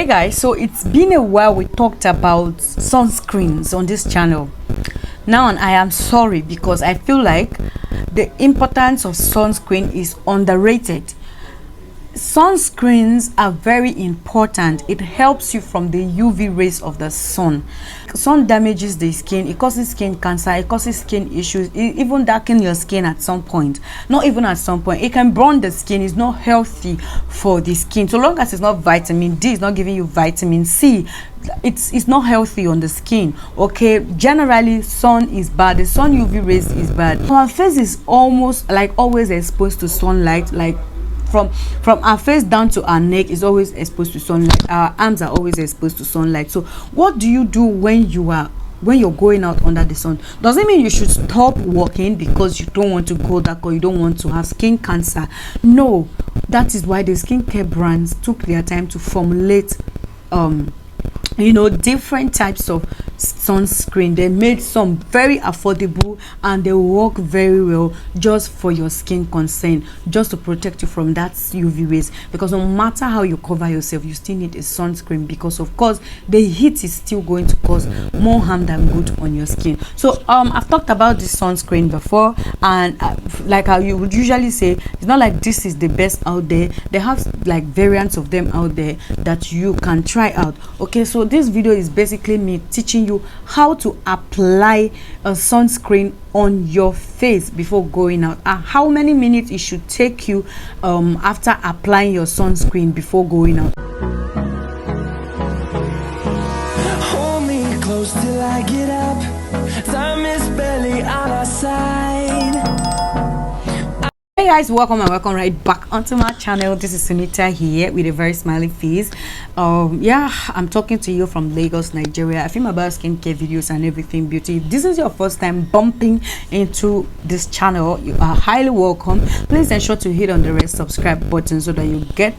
Hey guys, so it's been a while we talked about sunscreens on this channel. Now I am sorry because I feel like the importance of sunscreen is underrated. Sunscreens are very important. It helps you from the UV rays of the sun. Sun damages the skin, it causes skin cancer, it causes skin issues, it even darken your skin at some point. Not even at some point, it can burn the skin. It's not healthy for the skin. So long as it's not vitamin D, it's not giving you vitamin C, it's not healthy on the skin. Okay, generally sun is bad. The sun UV rays is bad. So our face is almost like always exposed to sunlight, like from our face down to our neck is always exposed to sunlight. Our arms are always exposed to sunlight. So what do you do when you're going out under the sun? Doesn't mean you should stop working because you don't want to go dark or you don't want to have skin cancer. No, that is why the skincare brands took their time to formulate different types of sunscreen. They made some very affordable and they work very well just for your skin concern, just to protect you from that UV rays, because no matter how you cover yourself, you still need a sunscreen, because of course the heat is still going to cause more harm than good on your skin. So I've talked about this sunscreen before, and like how you would usually say, it's not like this is the best out there. They have like variants of them out there that you can try out. Okay, so this video is basically me teaching you how to apply a sunscreen on your face before going out, and how many minutes it should take you after applying your sunscreen before going out. Hold me close till I get up. Time is barely on our side. Hey guys, welcome right back onto my channel. This is Sunita here with a very smiley face. I'm talking to you from Lagos, Nigeria. I film about skincare videos and everything beauty. If this is your first time bumping into this channel, you are highly welcome. Please ensure to hit on the red subscribe button so that you get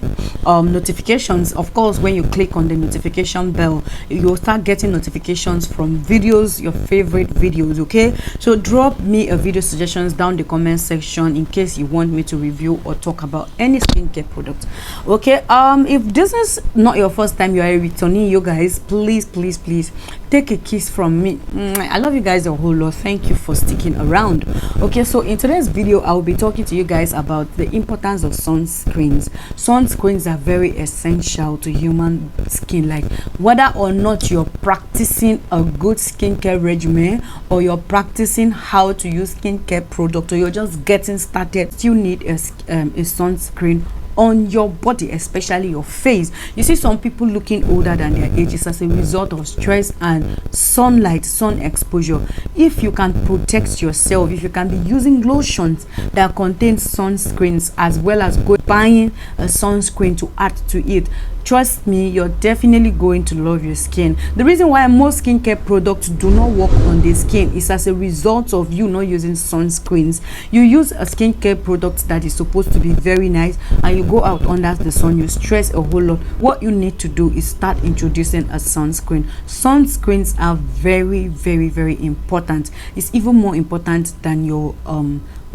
notifications. Of course, when you click on the notification bell, you'll start getting notifications from videos, your favorite videos. Okay, so drop me a video suggestions down the comment section in case you want me to review or talk about any skincare product. Okay, if this is not your first time, you are returning, you guys, please take a kiss from me. I love you guys a whole lot. Thank you for sticking around. Okay, so in today's video I will be talking to you guys about the importance of sunscreens. Sunscreens are very essential to human skin, like whether or not you're practicing a good skincare regimen or you're practicing how to use skincare product, or you're just getting started, you need a sunscreen on your body, especially your face. You see some people looking older than their ages as a result of stress and sun exposure. If you can protect yourself, if you can be using lotions that contain sunscreens, as well as buying a sunscreen to add to it, trust me, you're definitely going to love your skin. The reason why most skincare products do not work on the skin is as a result of you not using sunscreens. You use a skincare product that is supposed to be very nice, and you go out under the sun, you stress a whole lot. What you need to do is start introducing a sunscreen. Sunscreens are very important. It's even more important than your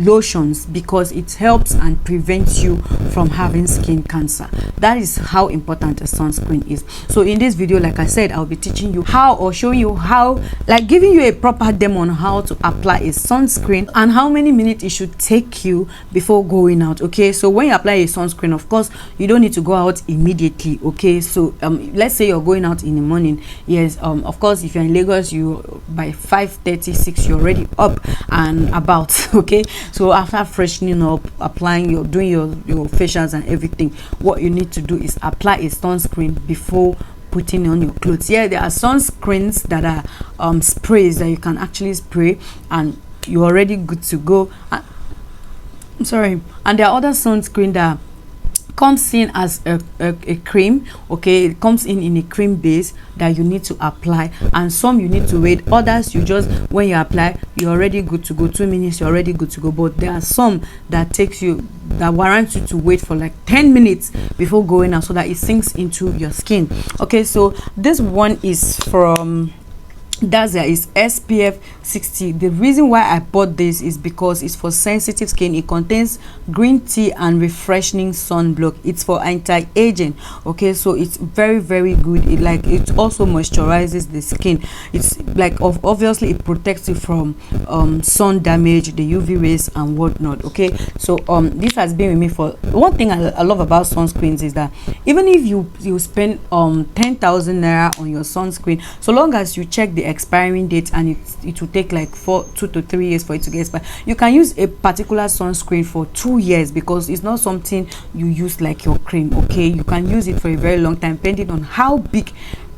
lotions, because it helps and prevents you from having skin cancer. That is how important a sunscreen is. So in this video, like I said, I'll be teaching you how, or showing you how, like giving you a proper demo on how to apply a sunscreen and how many minutes it should take you before going out. Okay, so when you apply a sunscreen, of course you don't need to go out immediately. Okay, so let's say you're going out in the morning. Yes, of course if you're in Lagos, you by 5:36 you're already up and about. Okay, so after freshening up, doing your facials and everything, what you need to do is apply a sunscreen before putting on your clothes. Yeah, there are sunscreens that are sprays that you can actually spray and you're already good to go. I'm sorry. And there are other sunscreen that comes in as a cream. Okay, it comes in a cream base that you need to apply, and some you need to wait. Others, you just, when you apply, you're already good to go. 2 minutes, you're already good to go. But there are some that warrant you to wait for like 10 minutes before going out, so that it sinks into your skin. Okay, so this one is from That's it, is SPF 60. The reason why I bought this is because it's for sensitive skin. It contains green tea and refreshing sunblock. It's for anti-aging. Okay, so it's very, very good. It also moisturizes the skin. It's like obviously it protects you from sun damage, the UV rays and whatnot. Okay, so this has been with me for one thing I love about sunscreens is that even if you spend 10,000 naira on your sunscreen, so long as you check the expiring date and it will take like 2 to 3 years for it to get expired, you can use a particular sunscreen for 2 years because it's not something you use like your cream. Okay, you can use it for a very long time depending on how big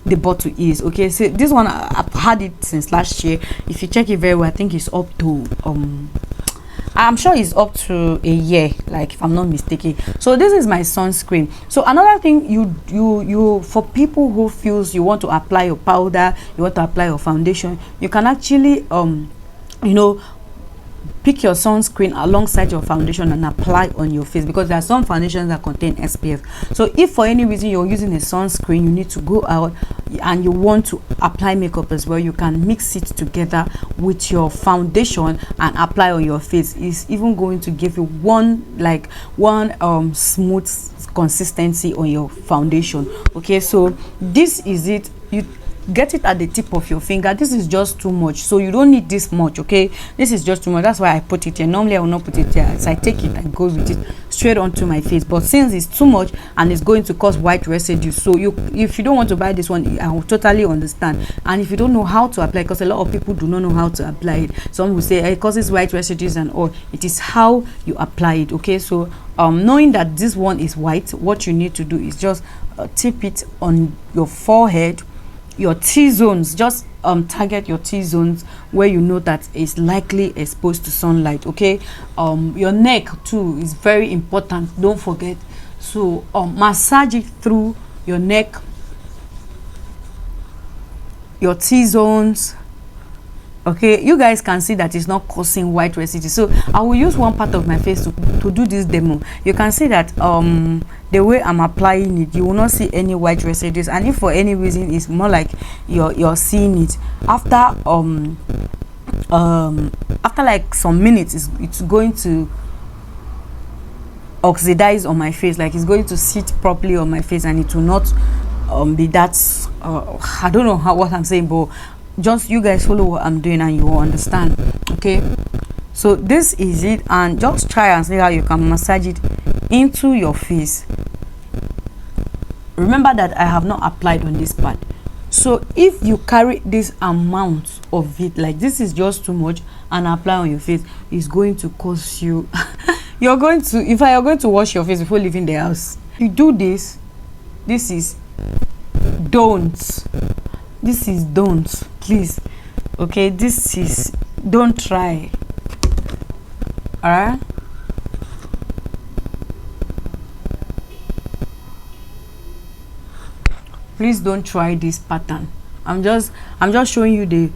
the bottle is. Okay, so this one I've had it since last year. If you check it very well, I think it's up to I'm sure it's up to a year, like if I'm not mistaken. So this is my sunscreen. So another thing, you for people who feels you want to apply your powder, you want to apply your foundation, you can actually you know, pick your sunscreen alongside your foundation and apply on your face, because there are some foundations that contain SPF. So if for any reason you're using a sunscreen, you need to go out and you want to apply makeup as well, you can mix it together with your foundation and apply on your face. It's even going to give you one smooth consistency on your foundation. Okay, so this is it. You get it at the tip of your finger. This is just too much, so you don't need this much. Okay, this is just too much. That's why I put it here. Normally I will not put it here, so I take it and go with it straight onto my face. But since it's too much and it's going to cause white residue, so if you don't want to buy this one, I will totally understand. And if you don't know how to apply, because a lot of people do not know how to apply it, some will say it causes white residues and all. It is how you apply it. Okay, so knowing that this one is white, what you need to do is just tip it on your forehead, your T-zones. Just target your T-zones where you know that is likely exposed to sunlight. Okay, your neck too is very important, don't forget. So massage it through your neck, your T-zones. Okay, you guys can see that it's not causing white residue. So I will use one part of my face to do this demo. You can see that the way I'm applying it, you will not see any white residues. And if for any reason it's more like you're seeing it after like some minutes, it's going to oxidize on my face, like it's going to sit properly on my face, and it will not be that I don't know what I'm saying, but just you guys follow what I'm doing and you will understand. Okay, so this is it, and just try and see how you can massage it into your face. Remember that I have not applied on this part, so if you carry this amount of it, like this is just too much, and apply on your face, it's going to cause you you're going to wash your face before leaving the house. You do this, this is don't please. Okay, this is don't try. All right, please don't try this pattern. I'm just showing you the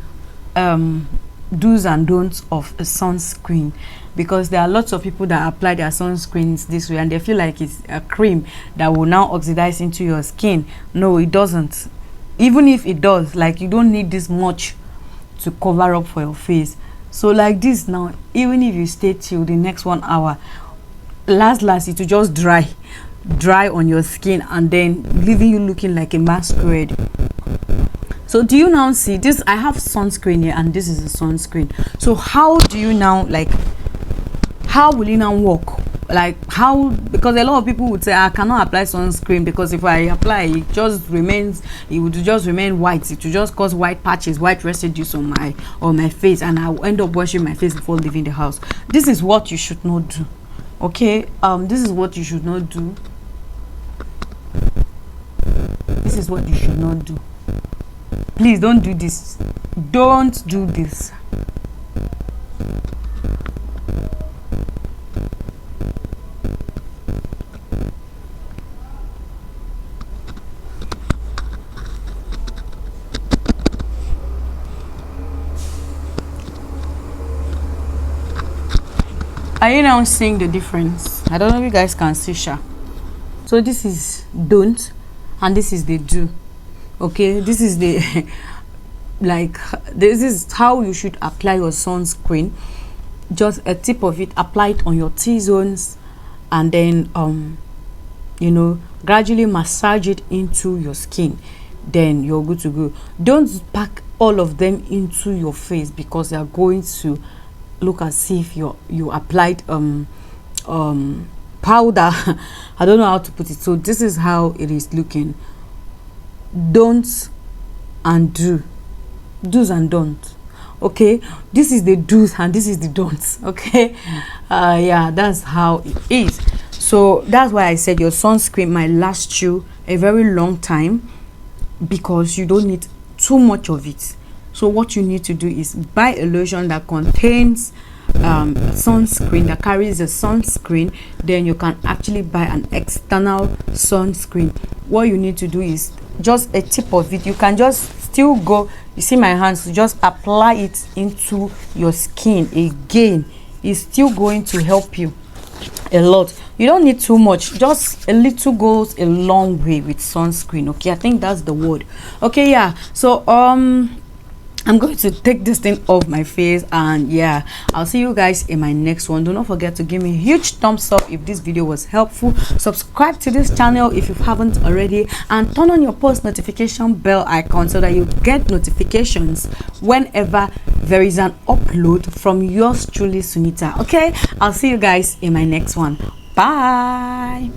do's and don'ts of a sunscreen, because there are lots of people that apply their sunscreens this way and they feel like it's a cream that will now oxidize into your skin. No, it doesn't. Even if it does, like, you don't need this much to cover up for your face. So like this now, even if you stay till the next 1 hour, last it will just dry on your skin and then leaving you looking like a masquerade. So do you now see this? I have sunscreen here and this is a sunscreen. So how do you now, like, how will it now work? Like, how? Because a lot of people would say I cannot apply sunscreen because if I apply it would just remain white. It will just cause white patches, white residues on my face, and I will end up washing my face before leaving the house. This is what you should not do. Okay, this is what you should not do. This is what you should not do. Please don't do this. Don't do this. Are you now seeing the difference? I don't know if you guys can see, sha. So this is don't and this is the do. Okay, this is the like, this is how you should apply your sunscreen. Just a tip of it, apply it on your T-zones, and then you know, gradually massage it into your skin, then you're good to go. Don't pack all of them into your face, because they are going to look as if you applied powder. I don't know how to put it. So this is how it is looking. Don'ts and do's and don'ts. Okay, this is the do's and this is the don'ts. Okay, yeah, that's how it is. So that's why I said your sunscreen might last you a very long time, because you don't need too much of it. So what you need to do is buy a lotion that contains sunscreen, that carries a sunscreen. Then you can actually buy an external sunscreen. What you need to do is just a tip of it. You can just still go, you see my hands, just apply it into your skin again. It's still going to help you a lot. You don't need too much, just a little goes a long way with sunscreen. Okay, I think that's the word. Okay, yeah. So I'm going to take this thing off my face, and yeah, I'll see you guys in my next one. Do not forget to give me a huge thumbs up if this video was helpful. Subscribe to this channel if you haven't already, and turn on your post notification bell icon so that you get notifications whenever there is an upload from yours truly, Sunita. Okay, I'll see you guys in my next one. Bye.